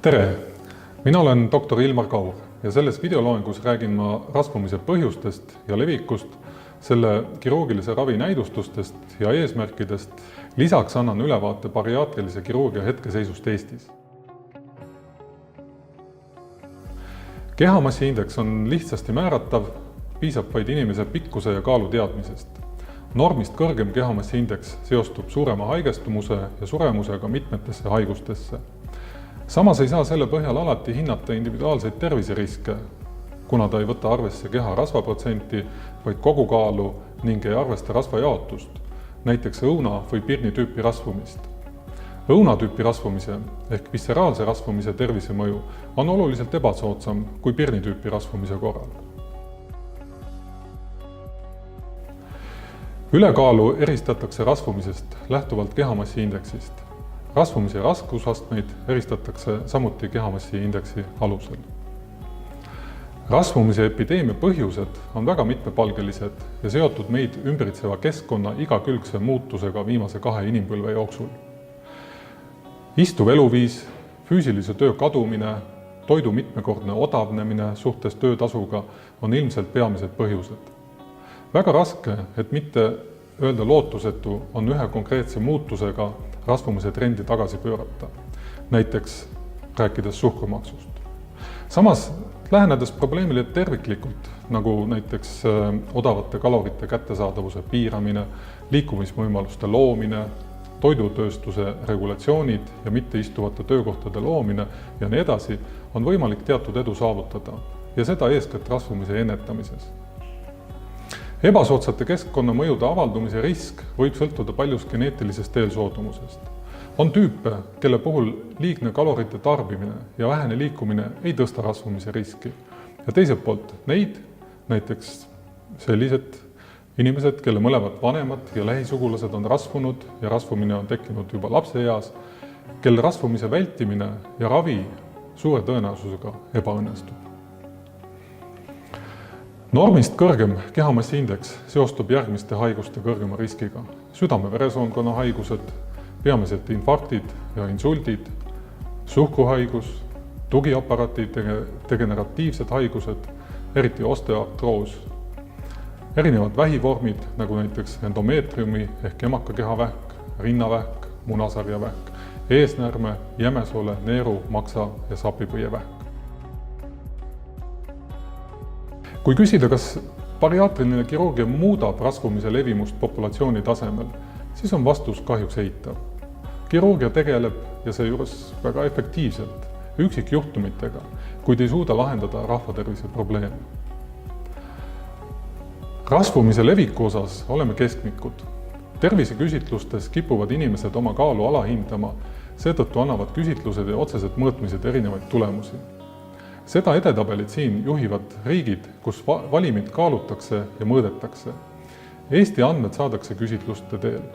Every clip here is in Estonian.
Tere! Mina olen doktor Ilmar Kaur ja selles videoloengus räägin ma rasvumise põhjustest ja levikust, selle kirurgilise ravi näidustustest ja eesmärkidest. Lisaks annan ülevaate bariaatrilise kirurgia hetkeseisust Eestis. Kehamassiindeks on lihtsasti määratav, piisab vaid inimese pikkuse ja kaalu teadmisest. Normist kõrgem kehamassiindeks seostub suurema haigestumuse ja suremusega mitmetesse haigustesse. Samas ei saa selle põhjal alati hinnata individuaalseid terviseriske, kuna ta ei võta arvesse keha rasvaprotsenti, vaid kogukaalu ning ei arvesta rasva jaotust, näiteks õuna või pirni tüüpi rasvumist. Õuna tüüpi rasvumise ehk visceraalse rasvumise tervisemõju on oluliselt ebasoodsam kui pirni tüüpi rasvumise korral. Ülekaalu eristatakse rasvumisest lähtuvalt kehamassiindeksist. Rasvumise raskusastmeid eristatakse samuti kehamassiindeksi alusel. Rasvumise epideemia põhjused on väga mitmepalgelised ja seotud meid ümbritseva keskkonna igakülgse muutusega viimase 2 inimpõlve jooksul. Istuv eluviis, füüsilise töö kadumine, toidu mitmekordne odavnemine suhtes töötasuga on ilmselt peamised põhjused. Väga raske, et mitte öelda lootusetu, on ühe konkreetse muutusega rasvumise trendi tagasi pöörata, näiteks rääkides suhkrumaksust. Samas, lähenedes probleemile terviklikult, nagu näiteks odavate kalorite kättesaadavuse piiramine, liikumisvõimaluste loomine, toidutööstuse regulatsioonid ja mitteistuvate töökohtade loomine ja nii edasi, on võimalik teatud edu saavutada ja seda eeskätt rasvumise ennetamises. Ebasoodsate keskkonnamõjude avaldumise risk võib sõltuda paljus geneetilisest eelsoodumusest. On tüüpe, kelle puhul liigne kalorite tarbimine ja vähene liikumine ei tõsta rasvumise riski. Ja teiselt poolt neid, näiteks sellised inimesed, kelle mõlemad vanemad ja lähisugulased on rasvunud ja rasvumine on tekkinud juba lapseeas, kelle rasvumise vältimine ja ravi suure tõenäosusega ebaõnnestub. Normist kõrgem kehamassiindeks seostub järgmiste haiguste kõrgema riskiga. Südame-veresoonkonna haigused, peamiselt infarktid ja insuldid, suhkruhaigus, tugiaparaati degeneratiivsed haigused, eriti osteoartroos, erinevad vähivormid, nagu näiteks endomeetriumi ehk emakakakehavähk, rinnavähk, munasarjavähk, eesnärme, jämesole, neeru, maksa ja sapipõievähk. Kui küsida, kas bariaatriline kirurgia muudab rasvumise levimust populatsiooni tasemel, siis on vastus kahjuks eitav. Kirurgia tegeleb ja seejuures väga efektiivselt üksikjuhtumitega, kuid ei suuda lahendada rahvatervise probleeme. Rasvumise leviku osas oleme keskmikud. Terviseküsitlustes kipuvad inimesed oma kaalu alahindama, seetõttu annavad küsitlused ja otsesed mõõtmised erinevaid tulemusi. Seda edetabelit siin juhivad riigid, kus valimid kaalutakse ja mõõdetakse. Eesti andmed saadakse küsitluste teel.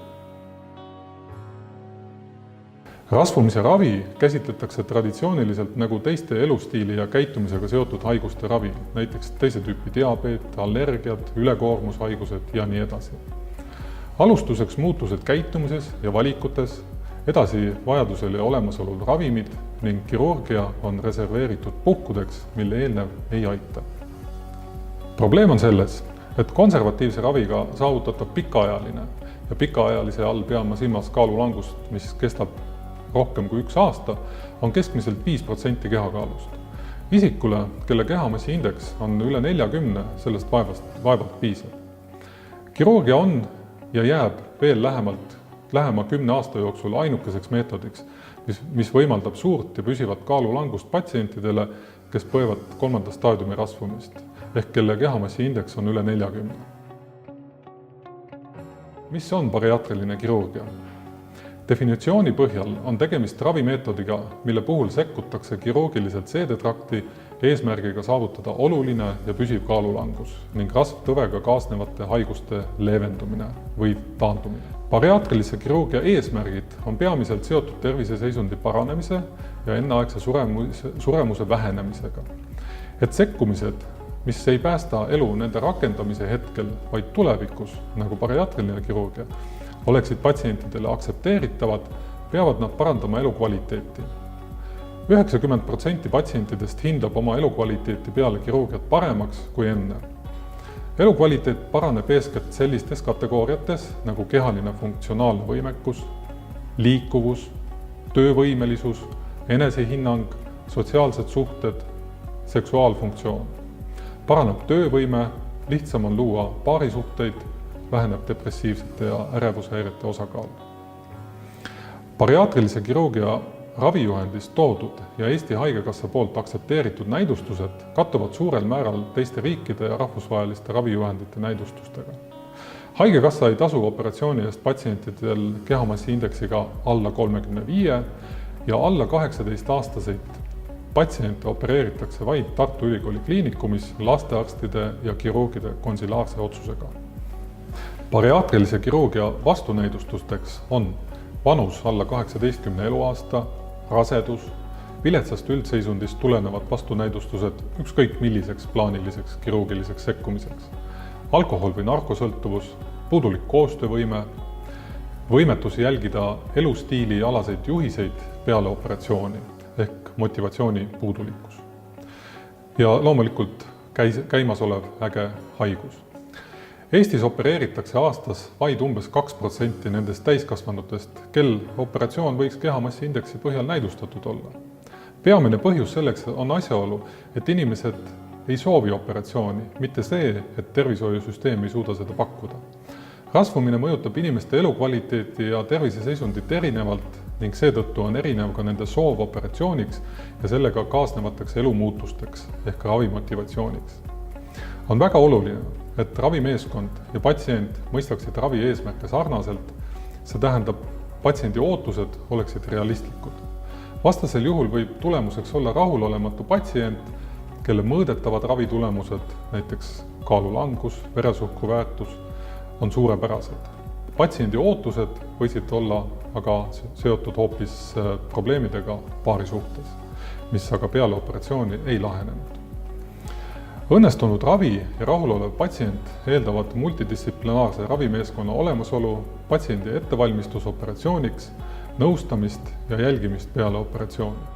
Rasvumise ravi käsitletakse traditsiooniliselt nagu teiste elustiili ja käitumisega seotud haiguste ravi, näiteks teise tüüpi diabeet, allergiad, ülekoormushaigused ja nii edasi. Alustuseks muutused käitumises ja valikutes, edasi vajadusel ja olemasolul ravimid ning kirurgia on reserveeritud puhkudeks, mille eelnev ei aita. Probleem on selles, et konservatiivse raviga saavutatav pikaajaline ja pikaajalise all peame silmas kaalulangust, mis kestab rohkem kui 1 aasta, on keskmiselt 5% kehakaalust. Isikule, kelle kehamassiindeks on üle 40, sellest vaevalt piisab. Kirurgia on ja jääb veel lähema 10 aasta jooksul ainukeseks meetodiks, mis võimaldab suurt ja püsivat kaalulangust patsientidele, kes põevad 3. staadiumi rasvumist, ehk kelle kehamassiindeks on üle 40. Mis on bariaatriline kirurgia? Definitsiooni põhjal on tegemist ravimeetodiga, mille puhul sekkutakse kirurgiliselt seedetrakti eesmärgiga saavutada oluline ja püsiv kaalulangus ning rasvtõvega kaasnevate haiguste leevendumine või taandumine. Bariaatrilise kirurgia eesmärgid on peamiselt seotud terviseseisundi paranemise ja enneaegse suremuse vähenemisega. Et sekkumised, mis ei päästa elu nende rakendamise hetkel, vaid tulevikus, nagu bariaatriline kirurgia, oleksid patsientidele aktsepteeritavad, peavad nad parandama elukvaliteeti. 90% patsientidest hindab oma elukvaliteeti peale kirurgiat paremaks kui enne. Elukvaliteet paraneb eeskätt sellistes kategooriates nagu kehaline funktsionaalne võimekus, liikuvus, töövõimelisus, enesehinnang, sotsiaalsed suhted, seksuaalfunktsioon. Paraneb töövõime, lihtsam on luua paarisuhteid, väheneb depressiivsete ja ärevushäirete osakaal. Bariaatrilise kirurgia ravijuhendis toodud ja Eesti Haigekassa poolt aktsepteeritud näidustused kattuvad suurel määral teiste riikide ja rahvusvaheliste ravijuhendite näidustustega. Haigekassa ei tasu operatsiooni eest patsientidel kehamassiindeksiga alla 35 ja alla 18-aastaseid patsiente opereeritakse vaid Tartu Ülikooli kliinikumis lastearstide ja kirurgide konsilaarse otsusega. Bariaatrilise kirurgia vastunäidustusteks on vanus alla 18 eluaasta, rasedus, viletsast üldseisundist tulenevad vastunäidustused ükskõik milliseks plaaniliseks kirurgiliseks sekkumiseks, alkohol- või narkosõltuvus, puudulik koostöövõime, võimetus jälgida elustiili alaseid juhiseid peale operatsiooni ehk motivatsiooni puudulikkus. Ja loomulikult käimasolev äge haigus. Eestis opereeritakse aastas vaid umbes 2% nendest täiskasvanutest, kel operatsioon võiks kehamassiindeksi põhjal näidustatud olla. Peamine põhjus selleks on asjaolu, et inimesed ei soovi operatsiooni, mitte see, et tervishoiusüsteem ei suuda seda pakkuda. Rasvumine mõjutab inimeste elukvaliteeti ja terviseseisundit erinevalt ning seetõttu on erinev ka nende soov operatsiooniks ja sellega kaasnevateks elumuutusteks ehk ravimotivatsiooniks. On väga oluline, et ravimeeskond ja patsient mõistaksid ravi eesmärke sarnaselt, see tähendab, patsiendi ootused oleksid realistlikud. Vastasel juhul võib tulemuseks olla rahulolematu patsient, kelle mõõdetavad ravitulemused, näiteks kaalulangus, veresuhkru väärtus, on suurepärased. Patsiendi ootused võisid olla aga seotud hoopis probleemidega paarisuhtes, mis aga peale operatsiooni ei lahenenud. Õnnestunud ravi ja rahulolev patsient eeldavad multidistsiplinaarse ravimeeskonna olemasolu, patsiendi ettevalmistus operatsiooniks, nõustamist ja jälgimist peale operatsiooni.